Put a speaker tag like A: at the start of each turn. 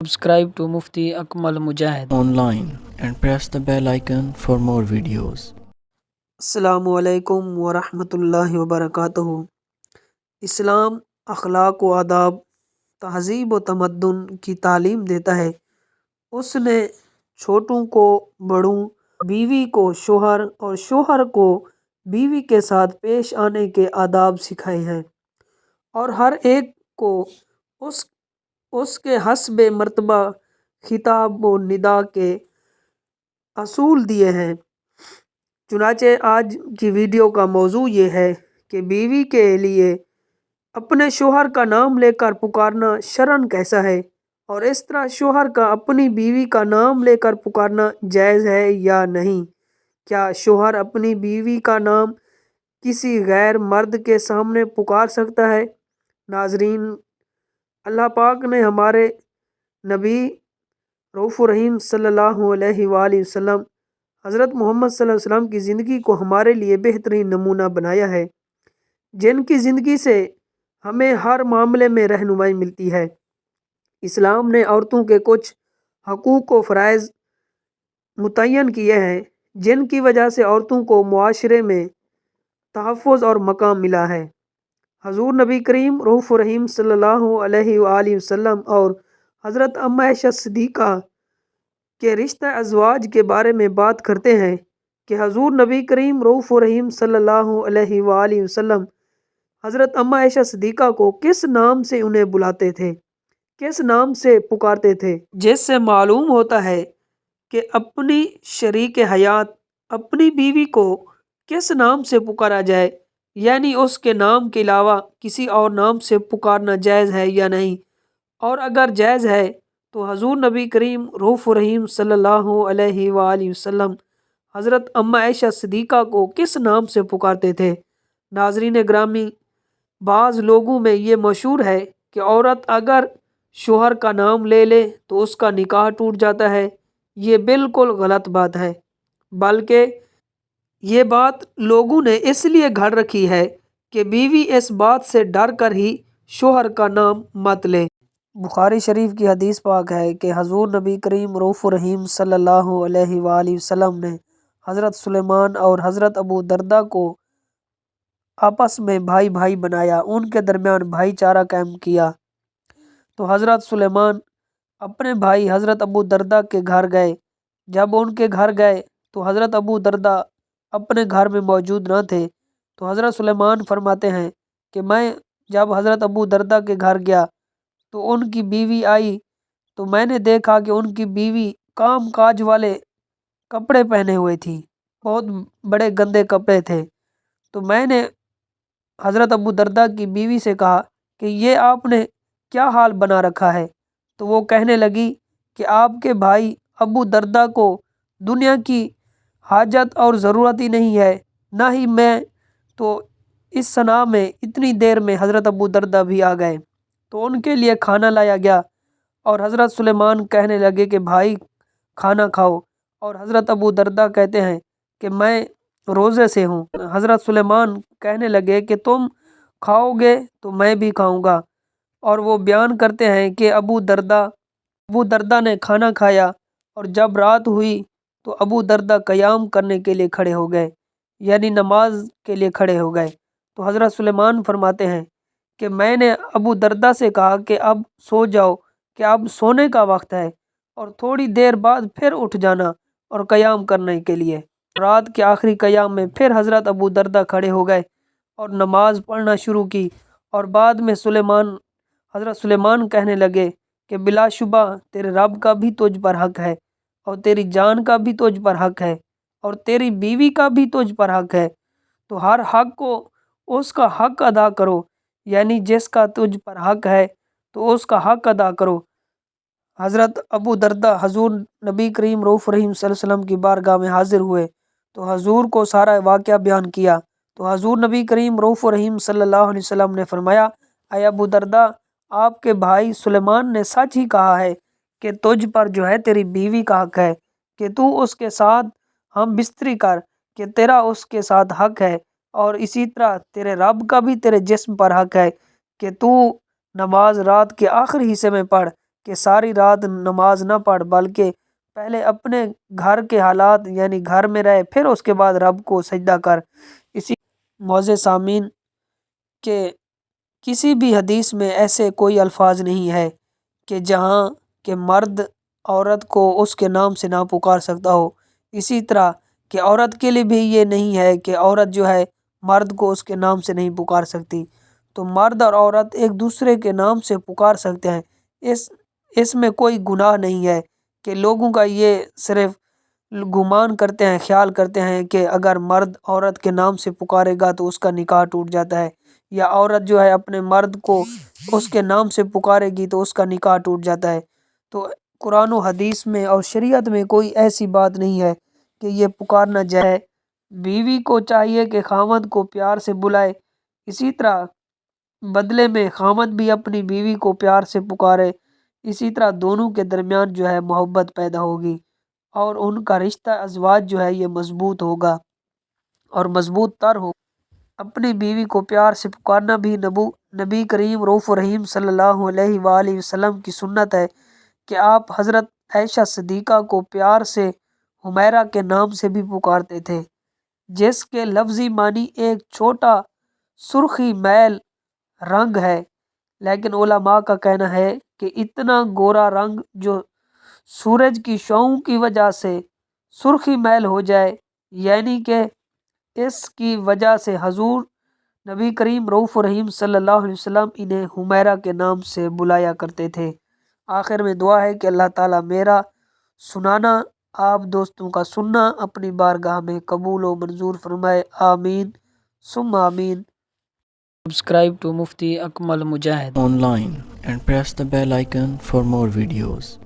A: Subscribe to Mufti Akmal Mujahid
B: online and press the bell icon for more videos.
C: السلام علیکم ورحمۃ اللہ وبرکاتہ۔ اسلام اخلاق و آداب، تہذیب و تمدن کی تعلیم دیتا ہے۔ اس نے چھوٹوں کو بڑوں، بیوی کو شوہر اور شوہر کو بیوی کے ساتھ پیش آنے کے آداب سکھائے ہیں، اور ہر ایک کو اس کے حسب مرتبہ خطاب و ندا کے اصول دیے ہیں۔ چنانچہ آج کی ویڈیو کا موضوع یہ ہے کہ بیوی کے لیے اپنے شوہر کا نام لے کر پکارنا شرعاً کیسا ہے، اور اس طرح شوہر کا اپنی بیوی کا نام لے کر پکارنا جائز ہے یا نہیں۔ کیا شوہر اپنی بیوی کا نام کسی غیر مرد کے سامنے پکار سکتا ہے؟ ناظرین، اللہ پاک نے ہمارے نبی رؤوف الرحیم صلی اللہ علیہ وآلہ وسلم حضرت محمد صلی اللہ علیہ وسلم کی زندگی کو ہمارے لیے بہترین نمونہ بنایا ہے، جن کی زندگی سے ہمیں ہر معاملے میں رہنمائی ملتی ہے۔ اسلام نے عورتوں کے کچھ حقوق و فرائض متعین کیے ہیں، جن کی وجہ سے عورتوں کو معاشرے میں تحفظ اور مقام ملا ہے۔ حضور نبی کریم رؤوف الرحیم صلی اللہ علیہ وآلہ وسلم اور حضرت ام عائشہ صدیقہ کے رشتہ ازواج کے بارے میں بات کرتے ہیں کہ حضور نبی کریم رؤوف الرحیم صلی اللہ علیہ وآلہ وسلم حضرت ام عائشہ صدیقہ کو کس نام سے انہیں بلاتے تھے، کس نام سے پکارتے تھے، جس سے معلوم ہوتا ہے کہ اپنی شریک حیات اپنی بیوی کو کس نام سے پکارا جائے، یعنی اس کے نام کے علاوہ کسی اور نام سے پکارنا جائز ہے یا نہیں، اور اگر جائز ہے تو حضور نبی کریم رؤوف الرحیم صلی اللہ علیہ وآلہ وسلم حضرت ام عائشہ صدیقہ کو کس نام سے پکارتے تھے۔ ناظرین گرامی، بعض لوگوں میں یہ مشہور ہے کہ عورت اگر شوہر کا نام لے لے تو اس کا نکاح ٹوٹ جاتا ہے۔ یہ بالکل غلط بات ہے، بلکہ یہ بات لوگوں نے اس لیے گھڑ رکھی ہے کہ بیوی اس بات سے ڈر کر ہی شوہر کا نام مت لے۔ بخاری شریف کی حدیث پاک ہے کہ حضور نبی کریم رؤوف الرحیم صلی اللہ علیہ وآلہ وسلم نے حضرت سلیمان اور حضرت ابو دردہ کو آپس میں بھائی بھائی بنایا، ان کے درمیان بھائی چارہ قائم کیا۔ تو حضرت سلیمان اپنے بھائی حضرت ابو دردہ کے گھر گئے۔ جب ان کے گھر گئے تو حضرت ابو دردہ اپنے گھر میں موجود نہ تھے، تو حضرت سلیمان فرماتے ہیں کہ میں جب حضرت ابو دردہ کے گھر گیا تو ان کی بیوی آئی، تو میں نے دیکھا کہ ان کی بیوی کام کاج والے کپڑے پہنے ہوئے تھی، بہت بڑے گندے کپڑے تھے۔ تو میں نے حضرت ابو دردہ کی بیوی سے کہا کہ یہ آپ نے کیا حال بنا رکھا ہے؟ تو وہ کہنے لگی کہ آپ کے بھائی ابو دردہ کو دنیا کی حاجت اور ضرورت ہی نہیں ہے، نہ ہی میں۔ تو اس صنع میں اتنی دیر میں حضرت ابو دردہ بھی آ گئے، تو ان کے لیے کھانا لایا گیا، اور حضرت سلیمان کہنے لگے کہ بھائی کھانا کھاؤ، اور حضرت ابو دردہ کہتے ہیں کہ میں روزے سے ہوں۔ حضرت سلیمان کہنے لگے کہ تم کھاؤ گے تو میں بھی کھاؤں گا، اور وہ بیان کرتے ہیں کہ ابو دردہ نے کھانا کھایا، اور جب رات ہوئی تو ابو دردہ قیام کرنے کے لیے کھڑے ہو گئے، یعنی نماز کے لیے کھڑے ہو گئے۔ تو حضرت سلیمان فرماتے ہیں کہ میں نے ابو دردہ سے کہا کہ اب سو جاؤ، کہ اب سونے کا وقت ہے، اور تھوڑی دیر بعد پھر اٹھ جانا اور قیام کرنے کے لیے۔ رات کے آخری قیام میں پھر حضرت ابو دردہ کھڑے ہو گئے اور نماز پڑھنا شروع کی، اور بعد میں حضرت سلیمان کہنے لگے کہ بلا شبہ تیرے رب کا بھی تجھ پر حق ہے، اور تیری جان کا بھی تجھ پر حق ہے، اور تیری بیوی کا بھی تجھ پر حق ہے، تو ہر حق کو اس کا حق ادا کرو، یعنی جس کا تجھ پر حق ہے تو اس کا حق ادا کرو۔ حضرت ابو دردہ حضور نبی کریم رؤوف الرحیم صلی اللہ علیہ وسلم کی بارگاہ میں حاضر ہوئے، تو حضور کو سارا واقعہ بیان کیا۔ تو حضور نبی کریم رؤوف الرحیم صلی اللہ علیہ وسلم نے فرمایا، اے ابو دردہ، آپ کے بھائی سلیمان نے سچ ہی کہا ہے کہ تجھ پر جو ہے تیری بیوی کا حق ہے، کہ تو اس کے ساتھ ہم بستری کر، کہ تیرا اس کے ساتھ حق ہے، اور اسی طرح تیرے رب کا بھی تیرے جسم پر حق ہے کہ تو نماز رات کے آخری حصے میں پڑھ، کہ ساری رات نماز نہ پڑھ، بلکہ پہلے اپنے گھر کے حالات یعنی گھر میں رہے، پھر اس کے بعد رب کو سجدہ کر۔ اسی معزز سامعین کہ کسی بھی حدیث میں ایسے کوئی الفاظ نہیں ہے کہ جہاں کہ مرد عورت کو اس کے نام سے نہ پکار سکتا ہو، اسی طرح کہ عورت کے لیے بھی یہ نہیں ہے کہ عورت جو ہے مرد کو اس کے نام سے نہیں پکار سکتی۔ تو مرد اور عورت ایک دوسرے کے نام سے پکار سکتے ہیں، اس میں کوئی گناہ نہیں ہے کہ لوگوں کا یہ صرف گمان کرتے ہیں، خیال کرتے ہیں کہ اگر مرد عورت کے نام سے پکارے گا تو اس کا نکاح ٹوٹ جاتا ہے، یا عورت جو ہے اپنے مرد کو اس کے نام سے پکارے گی تو اس کا نکاح ٹوٹ جاتا ہے۔ تو قرآن و حدیث میں اور شریعت میں کوئی ایسی بات نہیں ہے کہ یہ پکارنا جائے۔ بیوی کو چاہیے کہ خاوند کو پیار سے بلائے، اسی طرح بدلے میں خاوند بھی اپنی بیوی کو پیار سے پکارے، اسی طرح دونوں کے درمیان جو ہے محبت پیدا ہوگی اور ان کا رشتہ ازواج جو ہے یہ مضبوط ہوگا اور مضبوط تر ہوگا۔ اپنی بیوی کو پیار سے پکارنا بھی نبی کریم رؤوف الرحیم صلی اللہ علیہ وآلہ وسلم کی سنت ہے کہ آپ حضرت عائشہ صدیقہ کو پیار سے حمیرہ کے نام سے بھی پکارتے تھے، جس کے لفظی معنی ایک چھوٹا سرخی میل رنگ ہے، لیکن علماء کا کہنا ہے کہ اتنا گورا رنگ جو سورج کی شعاعوں کی وجہ سے سرخی میل ہو جائے، یعنی کہ اس کی وجہ سے حضور نبی کریم رؤوف الرحیم صلی اللہ علیہ وسلم انہیں حمیرہ کے نام سے بلایا کرتے تھے۔ آخر میں دعا ہے کہ اللہ تعالیٰ میرا سنانا، آپ دوستوں کا سننا اپنی بارگاہ میں قبول و منظور فرمائے، آمین ثم آمین۔
A: Subscribe to Mufti Akmal Mujahid
B: online and press the bell icon for more videos.